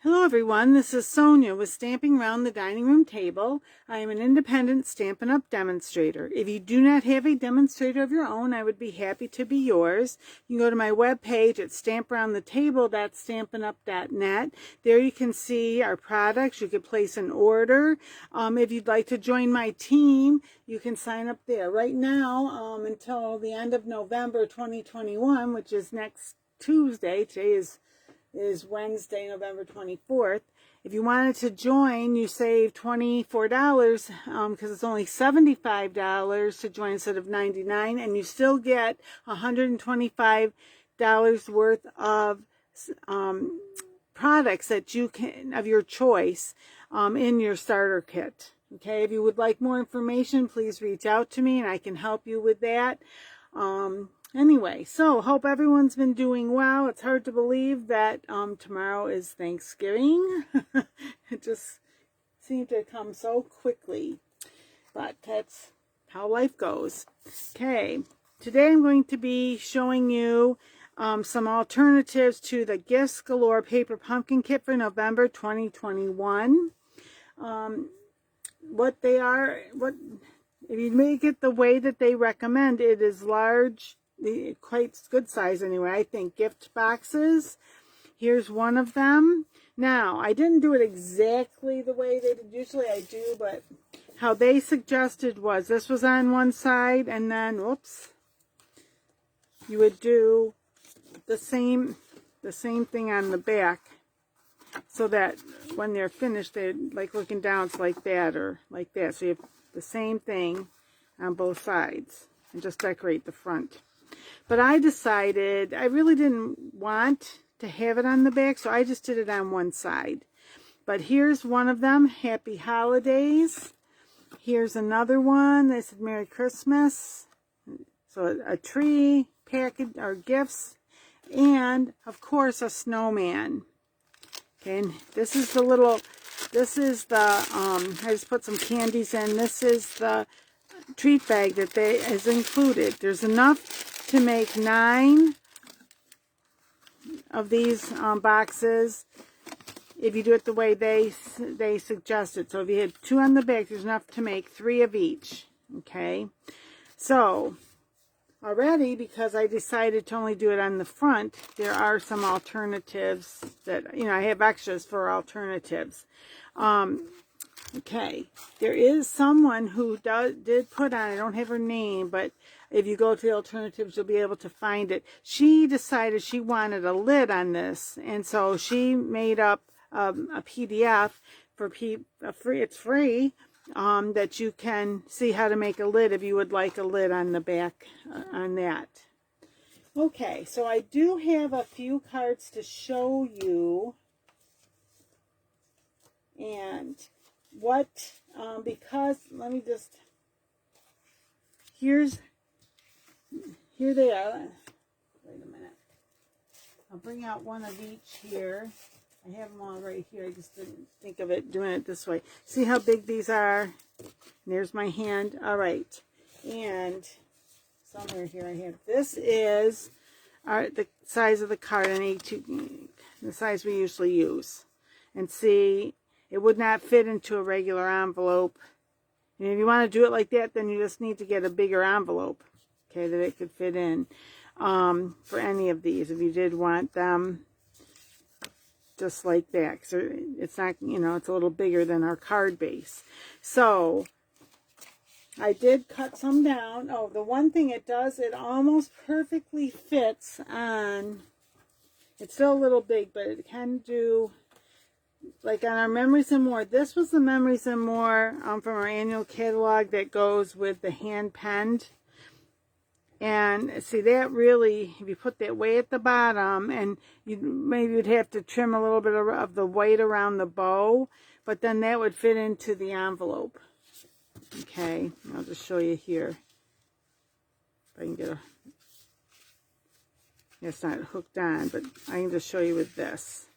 Hello everyone, this is Sonia with Stamping Round the Dining Room Table. I am an independent Stampin' Up! Demonstrator. If you do not have a demonstrator of your own, I would be happy to be yours. You can go to my webpage at stamparoundthetable.stampinup.net. There you can see our products. You can place an order. If you'd like to join my team, you can sign up there. Right now, until the end of November 2021, which is next Tuesday, today is Wednesday, November 24th. If you wanted to join, you save $24 because it's only $75 to join instead of $99, and you still get $125 worth of products that you can of your choice in your starter kit. Okay, if you would like more information, please reach out to me and I can help you with that. Anyway, so hope everyone's been doing well. It's hard to believe that tomorrow is Thanksgiving. It just seemed to come so quickly, but that's how life goes. Okay, today I'm going to be showing you some alternatives to the Gifts Galore Paper Pumpkin Kit for November 2021. What they are, if you make it the way that they recommend, it is large. Quite good size anyway, I think. Gift boxes. Here's one of them. Now, I didn't do it exactly the way they did. Usually I do, but how they suggested was this was on one side, and then, whoops, you would do the same thing on the back, so that when they're finished, they're like looking down, it's like that or like that. So you have the same thing on both sides, and just decorate the front. But I decided I really didn't want to have it on the back, so I just did it on one side. But here's one of them, Happy Holidays. Here's another one that said Merry Christmas. So a tree, package, or gifts, and of course a snowman. Okay, and this is the I just put some candies in. This is the treat bag that is included. There's enough to make 9 of these boxes if you do it the way they suggested. So if you had 2 on the back, there's enough to make 3 of each. Okay, so already, because I decided to only do it on the front, there are some alternatives that, you know, I have extras for alternatives. Okay, there is someone who did put on, I don't have her name, but if you go to the alternatives, you'll be able to find it. She decided she wanted a lid on this, and so she made up a PDF for it's free, that you can see how to make a lid if you would like a lid on the back on that. Okay, so I do have a few cards to show you, and because let me just, here they are. Wait a minute. I'll bring out one of each here. I have them all right here. I just didn't think of it doing it this way. See how big these are? And there's my hand. All right. And somewhere here I have, this is the size of the card, the size we usually use. And see, it would not fit into a regular envelope. And if you want to do it like that, then you just need to get a bigger envelope, okay, that it could fit in for any of these, if you did want them just like that. So it's not, you know, it's a little bigger than our card base. So I did cut some down. Oh, the one thing it does, it almost perfectly fits on, it's still a little big, but it can do, like on our Memories and More. This was the Memories and More from our annual catalog that goes with the hand penned. And see, that really, if you put that way at the bottom, and maybe you'd have to trim a little bit of the white around the bow, but then that would fit into the envelope. Okay, I'll just show you here. If I can get it's not hooked on, but I can just show you with this.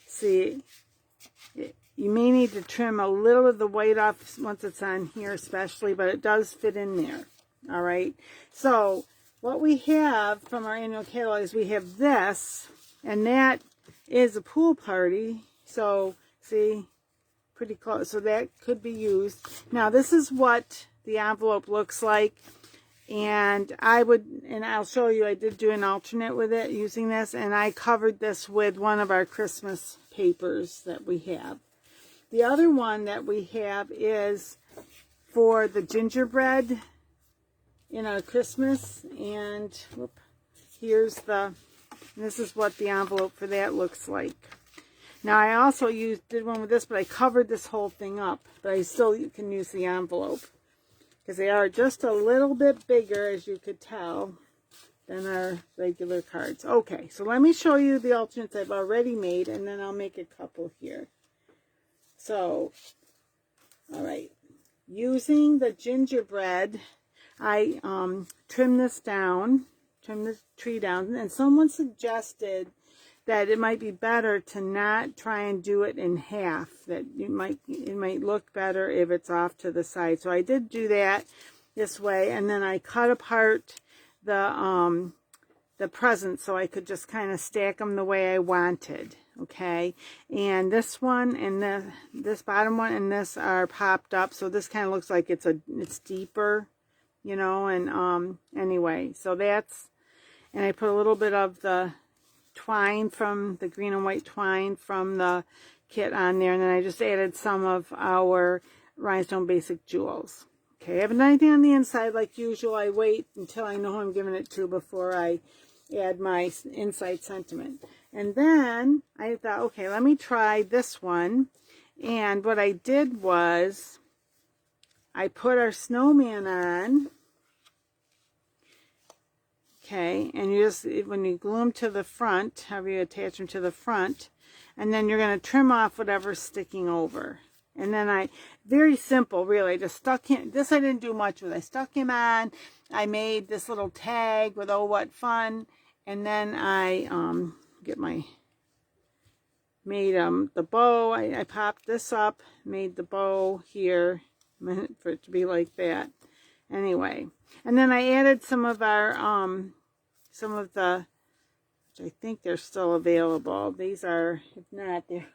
See, you may need to trim a little of the white off once it's on here especially, but it does fit in there. All right, so what we have from our annual catalog is we have this, and that is a pool party So see, pretty close. So that could be used. Now this is what the envelope looks like. And I'll show you, I did do an alternate with it using this, and I covered this with one of our Christmas papers that we have. The other one that we have is for the gingerbread in our Christmas, and whoop, this is what the envelope for that looks like. Now I also did one with this, but I covered this whole thing up, but I still can use the envelope. Because they are just a little bit bigger, as you could tell, than our regular cards. Okay, so let me show you the alternates I've already made, and then I'll make a couple here. So, all right. Using the gingerbread, I trimmed this tree down, and someone suggested that it might be better to not try and do it in half, that it might look better if it's off to the side. So I did do that this way, and then I cut apart the presents so I could just kind of stack them the way I wanted. Okay, and this one and this bottom one and this are popped up, so this kind of looks like it's deeper, you know. And anyway, so that's, and I put a little bit of the twine from the green and white twine from the kit on there, and then I just added some of our rhinestone basic jewels. Okay, I haven't done anything on the inside like usual. I wait until I know who I'm giving it to before I add my inside sentiment. And then I thought, okay, let me try this one. And what I did was I put our snowman on. Okay, and you just, when you glue them to the front, however you attach them to the front, and then you're going to trim off whatever's sticking over. And then very simple, really, I just stuck him, this I didn't do much with, I stuck him on, I made this little tag with oh what fun, and then I made the bow, I popped this up, made the bow here, meant for it to be like that. Anyway, and then I added some of our, which I think they're still available. These are, if not, they're,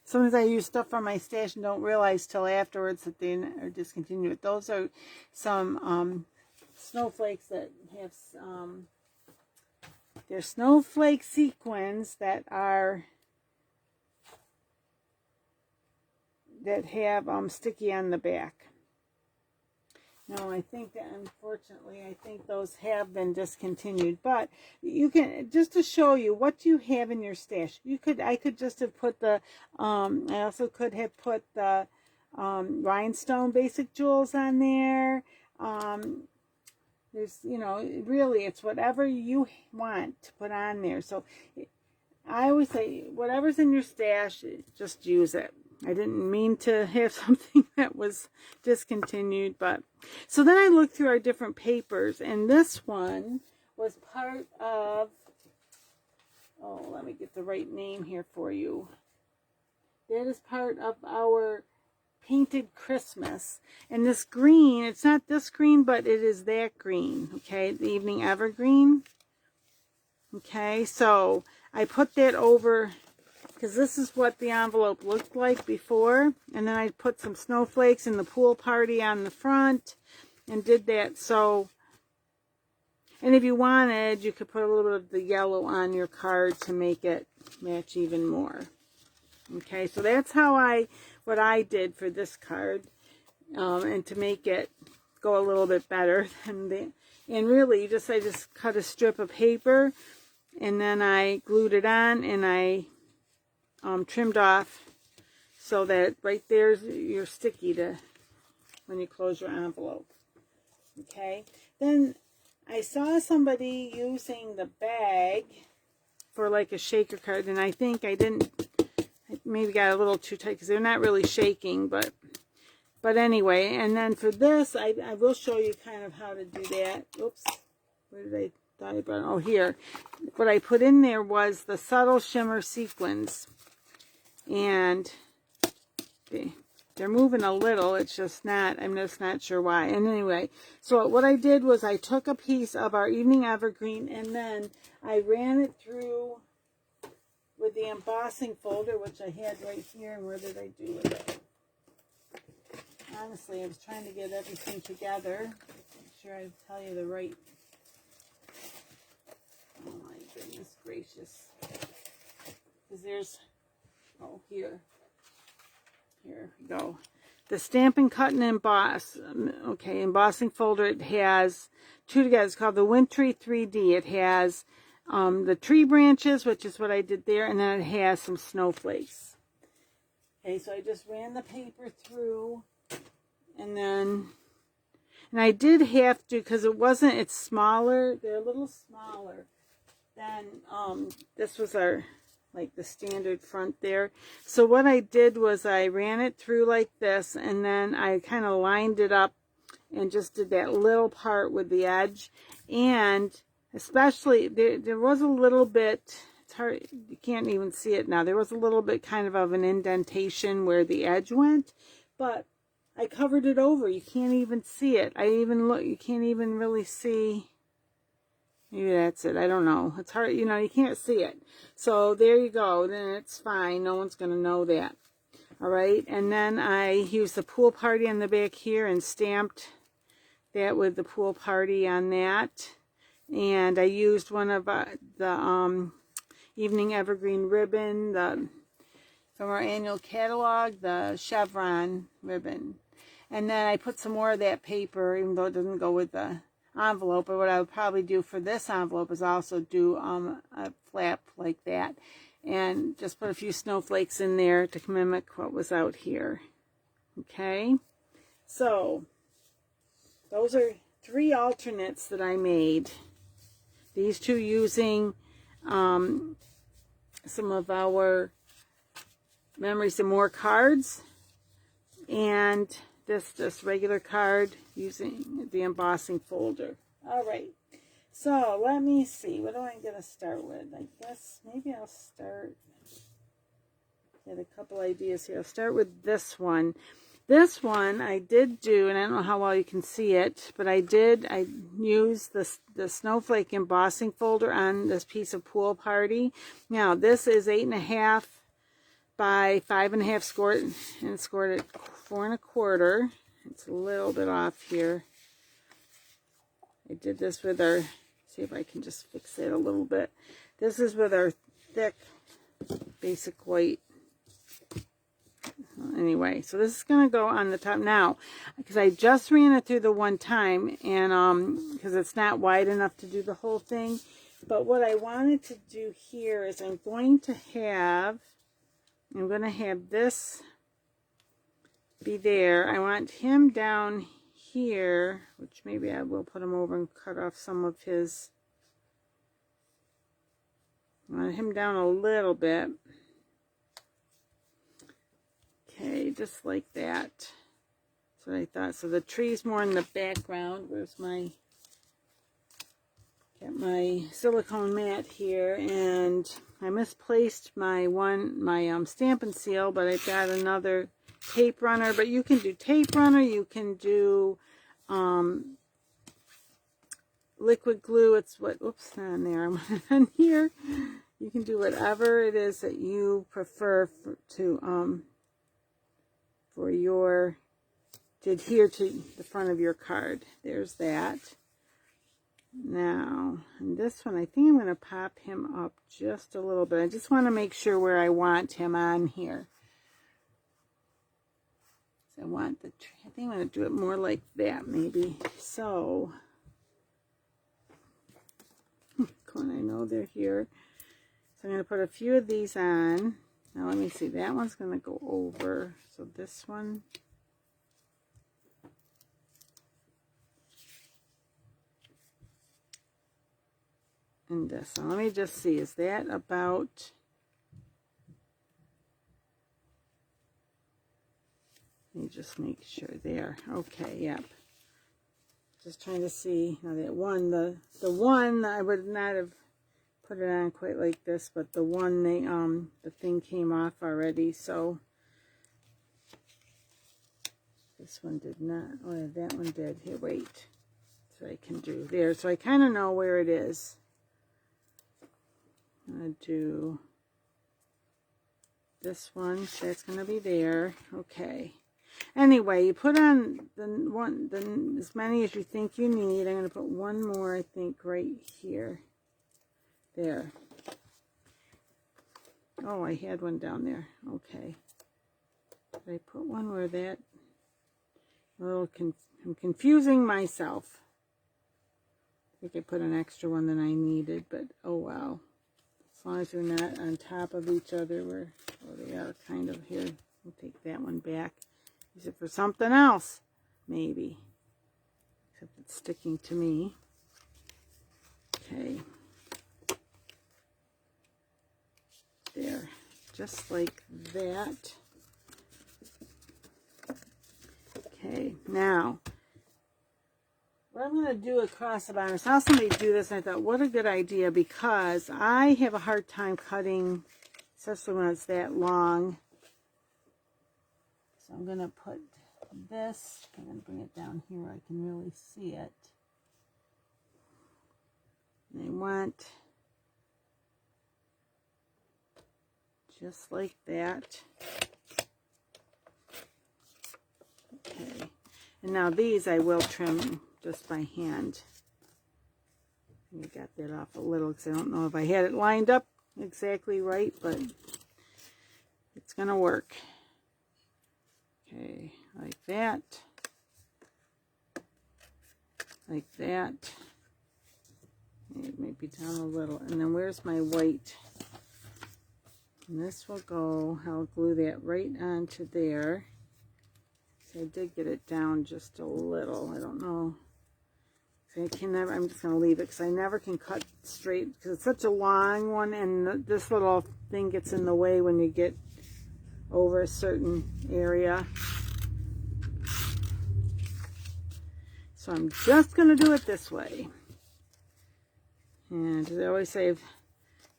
sometimes I use stuff from my stash and don't realize till afterwards that they are discontinued. Those are some snowflakes that have, they're snowflake sequins that have sticky on the back. No, I think that unfortunately, I think those have been discontinued. But you can, just to show you, what do you have in your stash? I could just have put the, I also could have put the rhinestone basic jewels on there. There's, you know, really, it's whatever you want to put on there. So I always say, whatever's in your stash, just use it. I didn't mean to have something that was discontinued, but so then I looked through our different papers, and this one was part of, oh, let me get the right name here for you. That is part of our Painted Christmas, and this green, it's not this green, but it is that green, okay, the Evening Evergreen. Okay, so I put that over, because this is what the envelope looked like before, and then I put some snowflakes in the pool party on the front and did that. So, and if you wanted, you could put a little bit of the yellow on your card to make it match even more. Okay, so that's how what I did for this card, and to make it go a little bit better than and really I just cut a strip of paper, and then I glued it on, and I trimmed off so that right there's you're sticky to when you close your envelope. Okay, then I saw somebody using the bag for like a shaker card, and I think I maybe got a little too tight because they're not really shaking, but anyway. And then for this, I will show you kind of how to do that. Oops, where did I thought I brought? Oh, here. What I put in there was the subtle shimmer sequins. And they're moving a little, it's just not, I'm just not sure why. And anyway, so what I did was I took a piece of our Evening Evergreen, and then I ran it through with the embossing folder, which I had right here. And where did I do with it? Honestly, I was trying to get everything together. Make sure I tell you the right. Oh my goodness gracious. Because there's, oh, here we go. The Stampin' Cut and Emboss. Okay, embossing folder. It has two together. It's called the Wintry 3D. It has the tree branches, which is what I did there, and then it has some snowflakes. Okay, so I just ran the paper through, and I did have to, because it's smaller. They're a little smaller than this was our, like the standard front there. So what I did was I ran it through like this, and then I kind of lined it up and just did that little part with the edge. And especially there was a little bit, it's hard, you can't even see it now, there was a little bit kind of an indentation where the edge went, but I covered it over. You can't even see it. You can't even really see. Maybe that's it. I don't know. It's hard, you know, you can't see it. So there you go. Then it's fine. No one's going to know that. All right. And then I used the pool party on the back here and stamped that with the pool party on that. And I used one of the Evening Evergreen ribbon, from our annual catalog, the Chevron ribbon. And then I put some more of that paper, even though it doesn't go with the envelope. But what I would probably do for this envelope is also do a flap like that, and just put a few snowflakes in there to mimic what was out here. Okay, so those are 3 alternates that I made. These 2 using some of our Memories and More cards, and this just regular card using the embossing folder. All right, so let me see. What am I going to start with? I guess maybe I'll start. Get a couple ideas here. I'll start with this one. This one I did do, and I don't know how well you can see it, but I used the snowflake embossing folder on this piece of Pool Party. Now this is 8.5 by 5.5 scored, and it's scored at 4 1/4. It's a little bit off here. I did this with our, see if I can just fix it a little bit. This is with our thick basic white. Anyway, so this is going to go on the top now, because I just ran it through the one time, and because it's not wide enough to do the whole thing. But what I wanted to do here is I'm going to have this be there. I want him down here, which maybe I will put him over and cut off some of his. I want him down a little bit. Okay, just like that. That's what I thought. So the tree's more in the background. Where's my, got my silicone mat here, and I misplaced my Stampin' Seal, but I've got another tape runner. But you can do tape runner, you can do liquid glue. It's what, oops, not on there, I'm on here. You can do whatever it is that you prefer to adhere to the front of your card. There's that. Now, and this one, I think I'm going to pop him up just a little bit. I just want to make sure where I want him on here. So I want the tree. I think I'm going to do it more like that, maybe. So, I know they're here. So I'm going to put a few of these on. Now let me see. That one's going to go over. So this one. And this. So let me just see. Is that about? Let me just make sure there. Okay, yep. Just trying to see. Now that one, the one I would not have put it on quite like this, but the one the thing came off already, so this one did not. Oh, that one did. Here, wait. So I can do there. So I kind of know where it is. I'm gonna do this one, that's going to be there. Okay. Anyway, you put on as many as you think you need. I'm going to put one more, I think, right here. There. Oh, I had one down there. Okay. Did I put one where that? I'm confusing myself. I think I put an extra one than I needed, but oh well. As long as they're not on top of each other, they are kind of here. We'll take that one back. Use it for something else, maybe. Except it's sticking to me. Okay. There. Just like that. Okay, now, what I'm going to do across the bottom, I saw somebody do this, and I thought, what a good idea, because I have a hard time cutting, especially when it's that long. So I'm going to put this, I'm going to bring it down here where I can really see it. And I want just like that. Okay, and now these I will trim just by hand. I got that off a little because I don't know if I had it lined up exactly right, but it's going to work. Okay, like that. Like that. It might be down a little. And then where's my white? And this will go, I'll glue that right onto there. I did get it down just a little. I don't know. I can never. I'm just going to leave it because I never can cut straight because it's such a long one, and this little thing gets in the way when you get over a certain area. So I'm just going to do it this way. And as I always say, if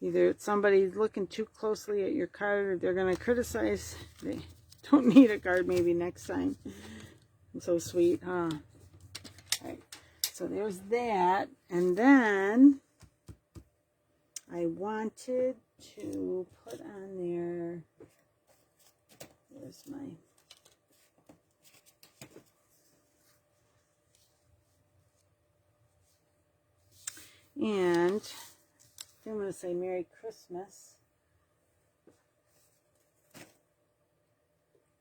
either somebody's looking too closely at your card or they're going to criticize. They don't need a card maybe next time. I'm so sweet, huh? Alright, so there's that. And then I wanted to put on there, where's my, and I'm going to say Merry Christmas.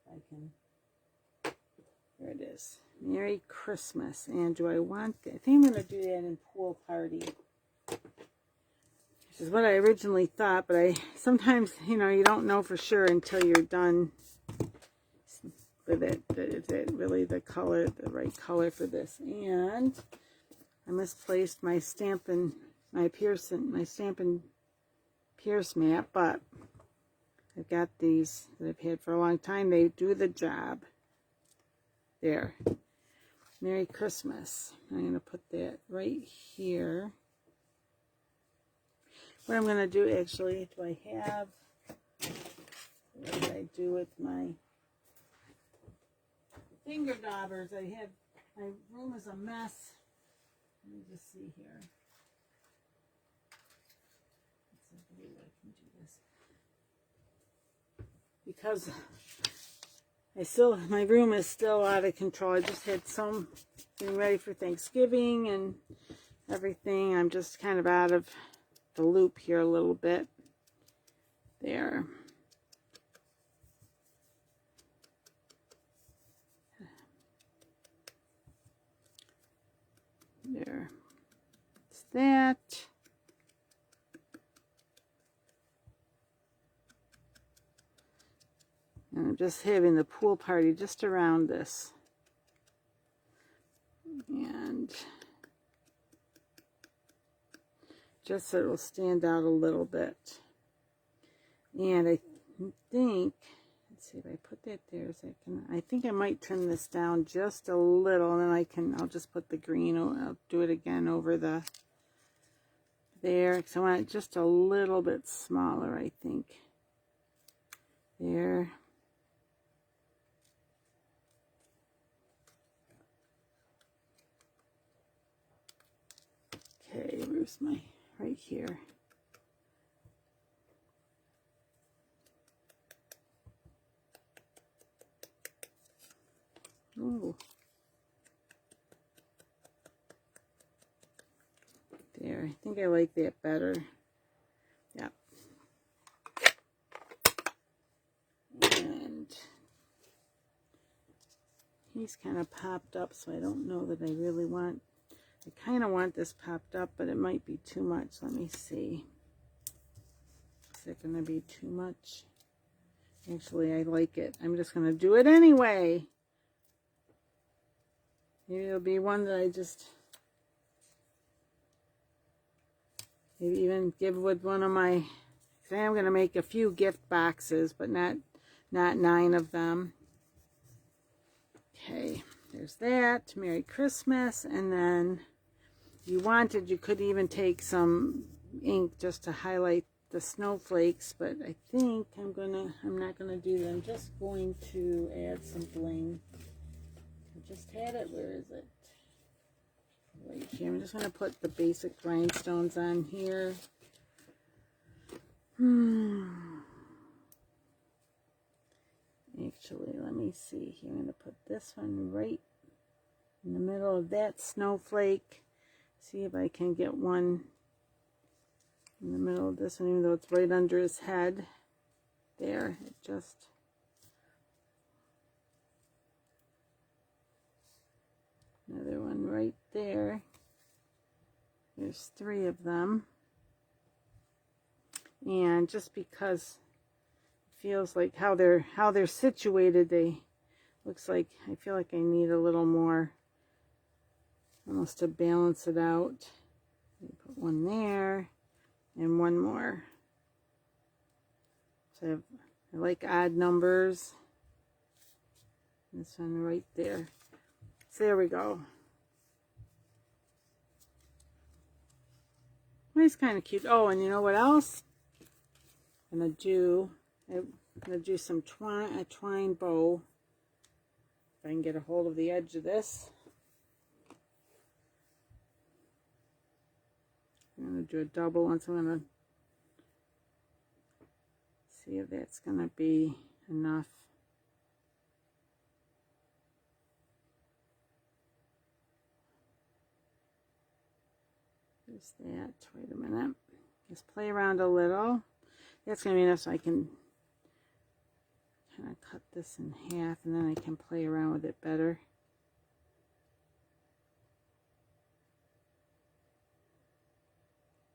I can, there it is. Merry Christmas. And do I want, I think I'm going to do that in Pool Party. Which is what I originally thought, but I sometimes, you know, you don't know for sure until you're done with it. Is it really the color, the right color for this? And I misplaced my Stampin', my Stampin' Pierce mat, but I've got these that I've had for a long time. They do the job. There. Merry Christmas. I'm going to put that right here. What I'm going to do, actually, do I have, what did I do with my finger daubers? I have, my room is a mess. Let me just see here. Let's see if I can do this. Because my room is still out of control. I just had some getting ready for Thanksgiving and everything. I'm just kind of out of the loop here a little bit. There. There. It's that. And I'm just having the pool party just around this. And just so it will stand out a little bit. And I think, let's see if I put that there, so I think I might trim this down just a little, and then I'll just put the green, I'll do it again over there, because I want it just a little bit smaller, I think. There. Okay, where's my, right here. Ooh. There, I think I like that better. Yep. And he's kind of popped up, so I don't know that I really want, I kind of want this popped up, but it might be too much. Let me see. Is it going to be too much? Actually, I like it. I'm just going to do it anyway. Maybe it'll be one that I just, maybe even give with one of my, I'm going to make a few gift boxes, but not 9 of them. Okay, there's that. Merry Christmas. And then if you wanted, you could even take some ink just to highlight the snowflakes, but I think I'm not gonna do that. I'm just going to add some bling. I just had it. Where is it? Right here. I'm just gonna put the basic rhinestones on here. Actually, let me see here. I'm gonna put this one right in the middle of that snowflake. See if I can get one in the middle of this one, even though it's right under his head. There, it just, another one right there. There's 3 of them. And just because it feels like how they're situated, they looks like, I feel like I need a little more, almost to balance it out. Put one there. And one more. So I like odd numbers. This one right there. So there we go. It's kind of cute. Oh, and you know what else? I'm gonna do some a twine bow. If I can get a hold of the edge of this. I'm going to do a double one, so I'm going to see if that's going to be enough. There's that. Wait a minute. Just play around a little. That's going to be enough so I can kind of cut this in half, and then I can play around with it better.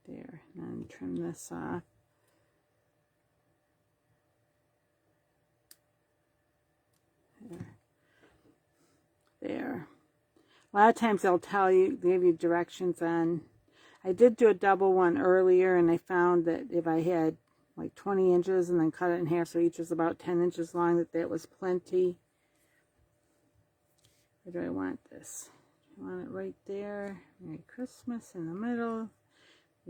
There, and then trim this off. There. A lot of times they'll tell you, give you directions on, I did do a double one earlier, and I found that if I had like 20 inches and then cut it in half, so each was about 10 inches long, that was plenty. Where do I want this? I want it right there. Merry Christmas in the middle.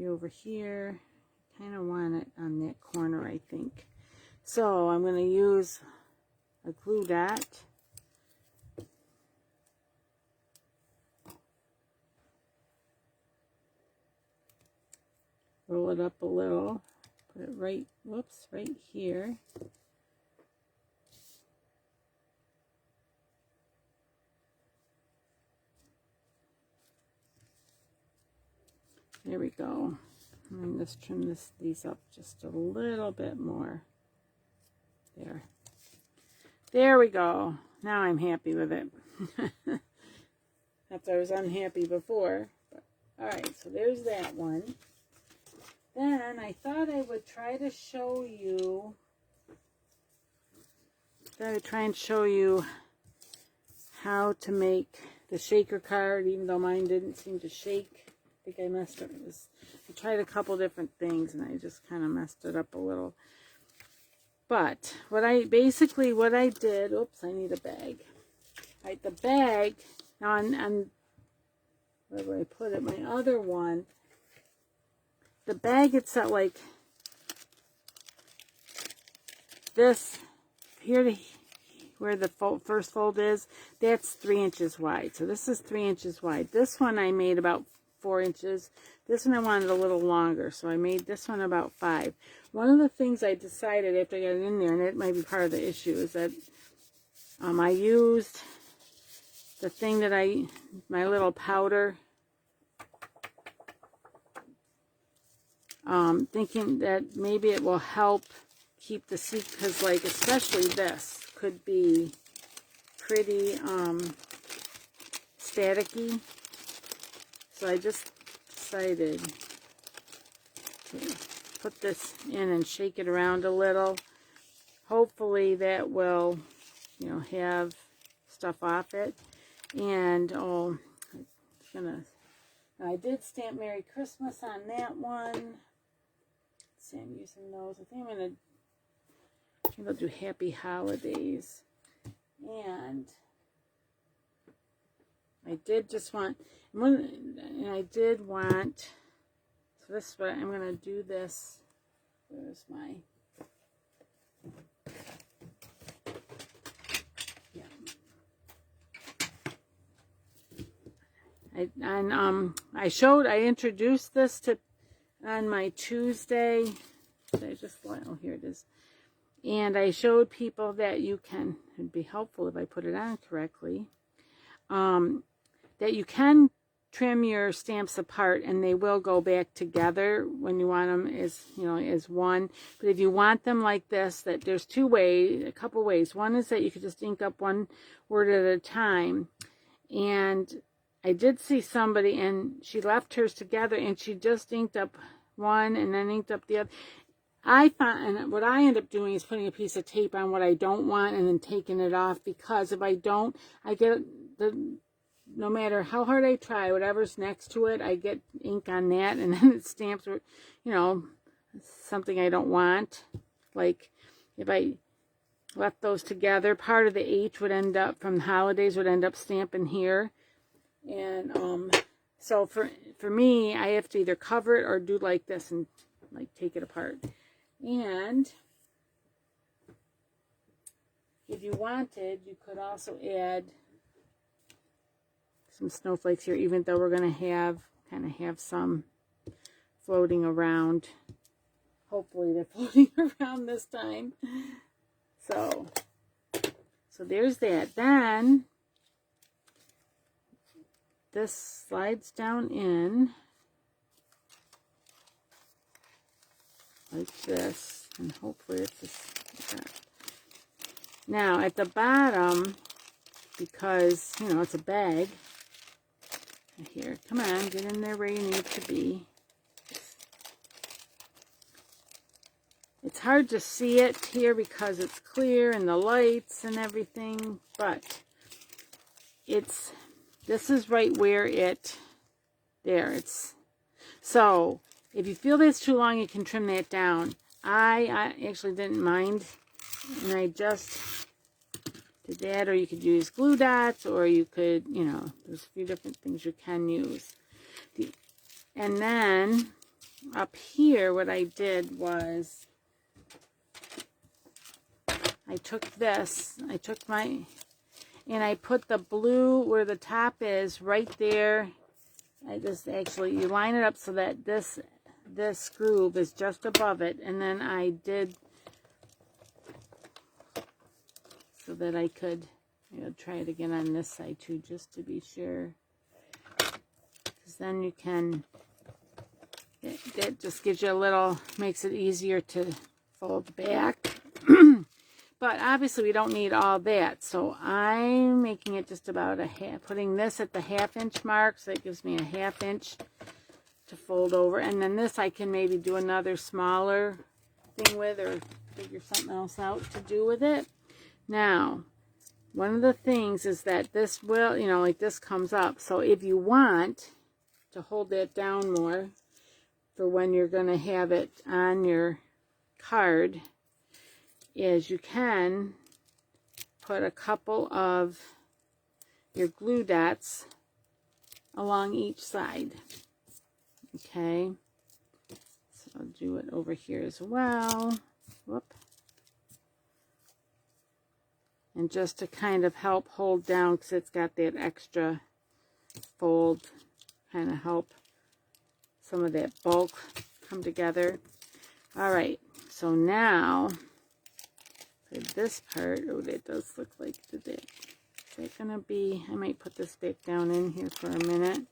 Over here, kind of want it on that corner, I think. So I'm going to use a glue dot. Roll it up a little. Put it right, whoops, right here. There we go. And just trim these up just a little bit more. There. There we go. Now I'm happy with it. After I was unhappy before. But, all right, so there's that one. Then I thought I would try to show you. How to make the shaker card, even though mine didn't seem to shake. I think I messed up. I tried a couple different things and I just kind of messed it up a little. But what I did, oops, I need a bag. Right, the bag, now on where do I put it? My other one, the bag itself, like this, here to where the first fold is, that's 3 inches wide. So this is 3 inches wide. This one I made about 4 inches. This one I wanted a little longer, so I made this one about 5. One of the things I decided after I got it in there, and it might be part of the issue, is that I used the thing that my little powder. Thinking that maybe it will help keep the sequins, because like especially this could be pretty staticky. So I just decided to put this in and shake it around a little. Hopefully that will, you know, have stuff off it. And I did stamp Merry Christmas on that one. Let's see, I'm using those. I think I'll do Happy Holidays. And I did just want, and I did want, so this is what I'm going to do this. Where's my, yeah. I introduced this on my Tuesday. Oh, here it is. And I showed people that you can, it'd be helpful if I put it on correctly, that you can trim your stamps apart and they will go back together when you want them as, you know, as one. But if you want them like this, that there's a couple ways. One is that you could just ink up one word at a time. And I did see somebody and she left hers together and she just inked up one and then inked up the other. I found, and what I end up doing is putting a piece of tape on what I don't want and then taking it off, because if I don't, I get no matter how hard I try, whatever's next to it, I get ink on that, and then it stamps, you know, something I don't want. Like if I left those together, part of the H would end up, from the holidays, would end up stamping here. And so for me, I have to either cover it or do like this and like take it apart. And if you wanted, you could also add some snowflakes here, even though we're going to kind of have some floating around. Hopefully they're floating around this time. So there's that. Then this slides down in like this, and hopefully it's just like that. Now at the bottom, because you know it's a bag, here, come on, get in there where you need to be. It's hard to see it here because it's clear and the lights and everything, but this is right where so if you feel that's too long, you can trim that down. I actually didn't mind, and I just did that, or you could use glue dots, or you could, you know, there's a few different things you can use. And then up here, what I did was I took and I put the blue where the top is right there. I just actually, you line it up so that this groove is just above it, and then I did so that I could, you know, try it again on this side too, just to be sure, because then you can, that just gives you a little, makes it easier to fold back. But obviously we don't need all that, so I'm making it just about a half, putting this at the 1/2 inch mark, so that gives me a 1/2 inch to fold over. And then this I can maybe do another smaller thing with, or figure something else out to do with it. Now, one of the things is that this will, you know, like this comes up, so if you want to hold that down more for when you're going to have it on your card, is you can put a couple of your glue dots along each side. Okay, so I'll do it over here as well. Whoop. And just to kind of help hold down, because it's got that extra fold, kind of help some of that bulk come together. All right, so now for this part, oh, that does look like, did that Is that gonna be, I might put this back down in here for a minute.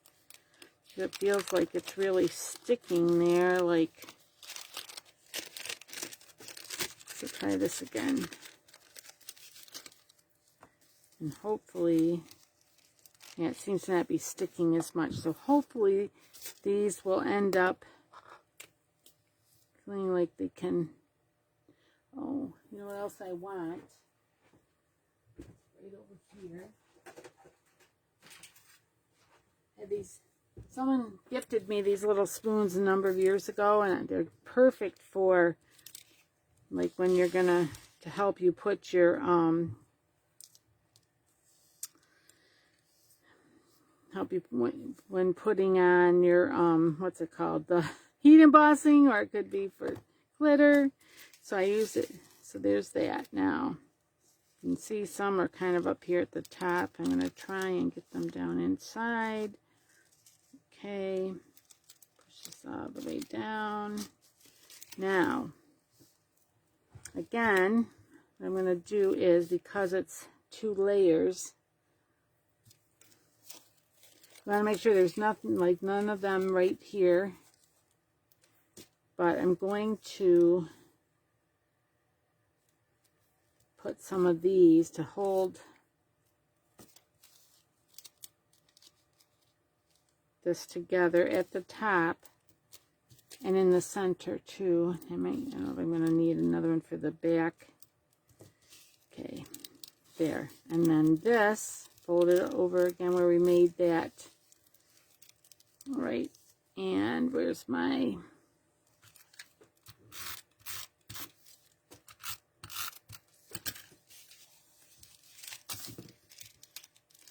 It feels like it's really sticking there, like, so try this again. And hopefully, yeah, it seems to not be sticking as much. So hopefully these will end up feeling like they can, oh, you know what else I want? Right over here. I have these, someone gifted me these little spoons a number of years ago, and they're perfect for, like, when you're gonna, to help you put your, help you when putting on your, what's it called, the heat embossing, or it could be for glitter. So I use it. So there's that. Now you can see some are kind of up here at the top. I'm going to try and get them down inside. Okay, push this all the way down. Now again, what I'm going to do is, because it's 2 layers, I want to make sure there's nothing, like none of them right here, but I'm going to put some of these to hold this together at the top and in the center too. I don't know if I'm going to need another one for the back. Okay, there. And then this, fold it over again where we made that. All right, and where's my,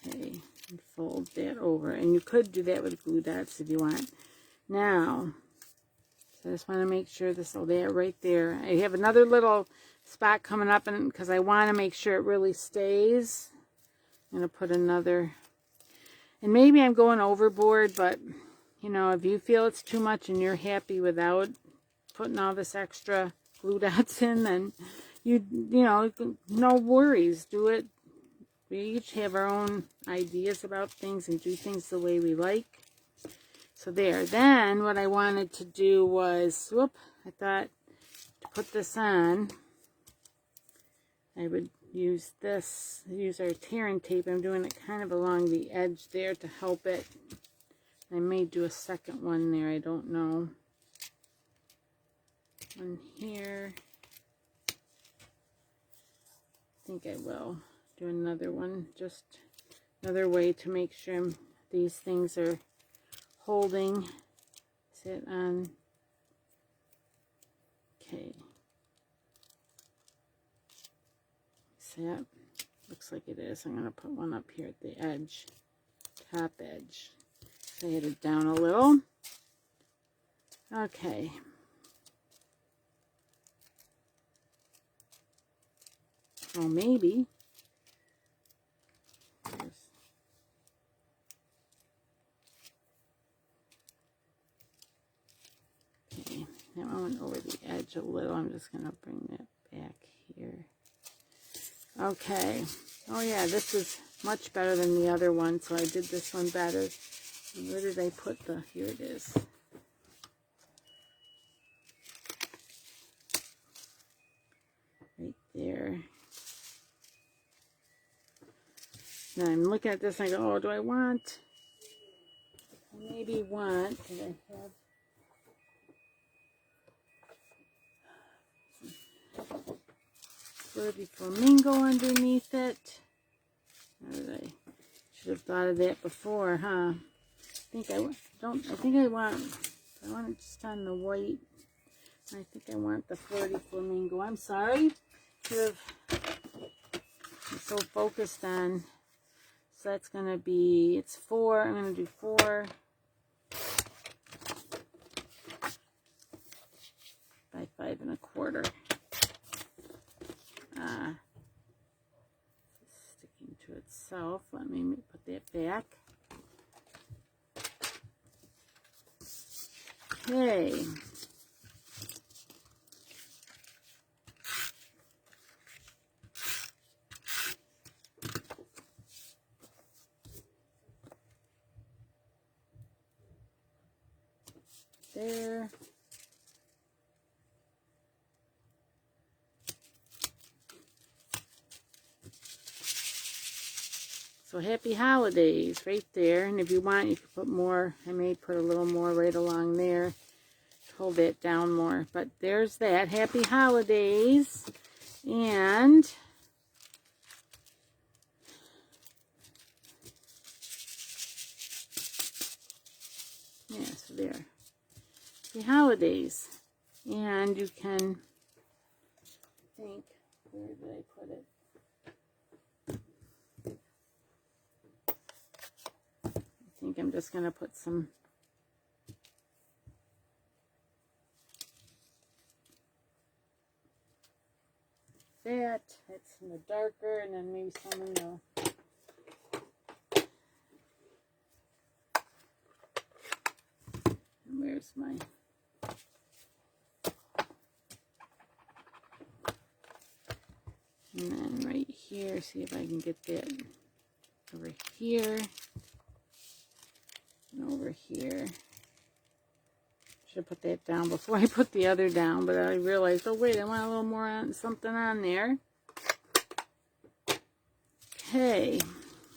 okay, and fold that over. And you could do that with glue dots if you want. Now, so I just want to make sure this will there right there. I have another little spot coming up, and because I want to make sure it really stays, I'm going to put another, and maybe I'm going overboard, but you know, if you feel it's too much and you're happy without putting all this extra glue dots in, then you know, no worries. Do it. We each have our own ideas about things and do things the way we like. So there. Then what I wanted to do was, whoop, I thought to put this on, I would use this, use our tearing tape. I'm doing it kind of along the edge there to help it. I may do a second one there, I don't know. One here. I think I will do another one, just another way to make sure these things are holding. Sit on. Okay. See that? Looks like it is. I'm going to put one up here at the edge, top edge. Lay it down a little. Okay. Well, maybe. Okay, now I went over the edge a little. I'm just going to bring that back here. Okay. Oh yeah, this is much better than the other one, so I did this one better. Where did I put the, here it is. Right there. Now I'm looking at this and I go, oh, do I want, I maybe want, because I have Flirty Flamingo underneath it. How did I, should have thought of that before, huh? I think I want it just on the white. I think I want the Flirty Flamingo. I'm sorry. I'm so focused on. So that's going to be, it's 4. I'm going to do 4 by 5 1/4. Sticking to itself. Let me put that back. Okay. there. So happy holidays right there. And if you want, you can put more. I may put a little more right along there. Hold that down more. But there's that. Happy holidays. And yeah, so there. Happy holidays. And you can think, where did I put it? I think I'm just going to put some that's in the darker, and then maybe some in the where's my and then right here, see if I can get that over here and over here. Should put that down before I put the other down, but I realized, oh wait, I want a little more on something on there. Okay,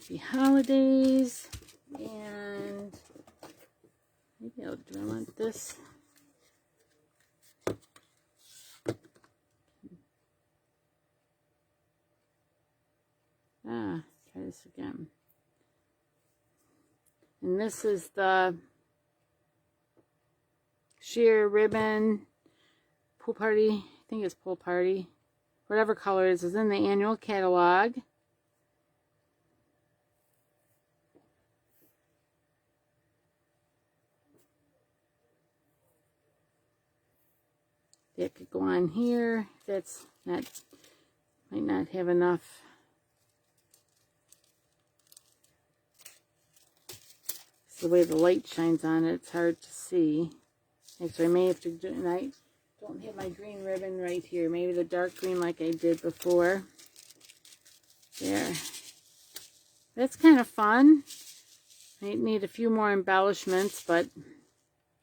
happy holidays, and maybe do I want this? Try this again. And this is the sheer ribbon pool party. I think it's pool party. Whatever color it is in the annual catalog. That could go on here. That's not, might not have enough. It's the way the light shines on it, it's hard to see. Actually, I may have to do, and I don't have my green ribbon right here. Maybe the dark green like I did before. There. That's kind of fun. I need a few more embellishments, but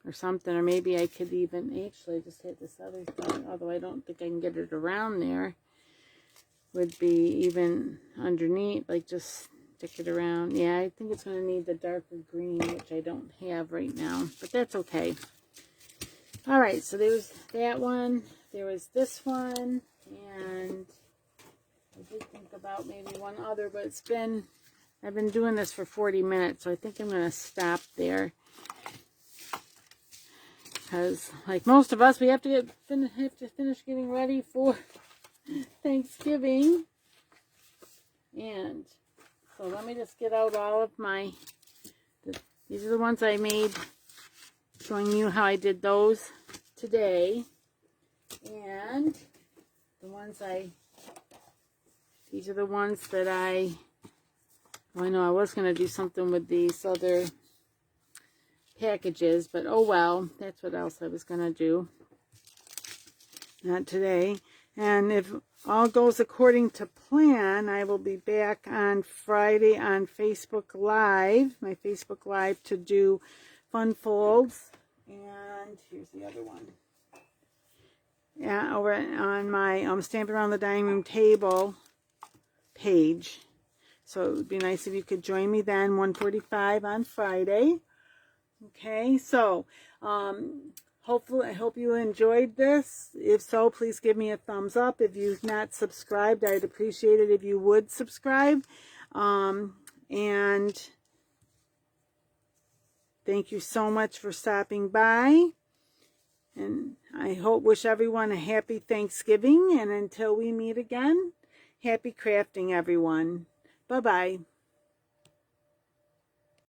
or something, or maybe I could even, actually I just had this other thing, although I don't think I can get it around there, would be even underneath, like just stick it around. Yeah, I think it's going to need the darker green, which I don't have right now, but that's okay. Alright, so there was that one, there was this one, and I did think about maybe one other, but it's been, I've been doing this for 40 minutes, so I think I'm going to stop there. Because, like most of us, we have to finish getting ready for Thanksgiving. And so let me just get out all of my, these are the ones I made, showing you how I did those today. And the ones these are the ones that well, I know I was going to do something with these other packages, but oh well, that's what else I was going to do. Not today. And if all goes according to plan, I will be back on Friday on Facebook Live, my Facebook Live, to do fun folds. And here's the other one. Yeah, over on my Stampin' Around the Dining Room Table page. So it would be nice if you could join me then, 1:45 on Friday. Okay, so hopefully, I hope you enjoyed this. If so, please give me a thumbs up. If you've not subscribed, I'd appreciate it if you would subscribe. And thank you so much for stopping by. And I wish everyone a happy Thanksgiving. And until we meet again, happy crafting, everyone. Bye-bye.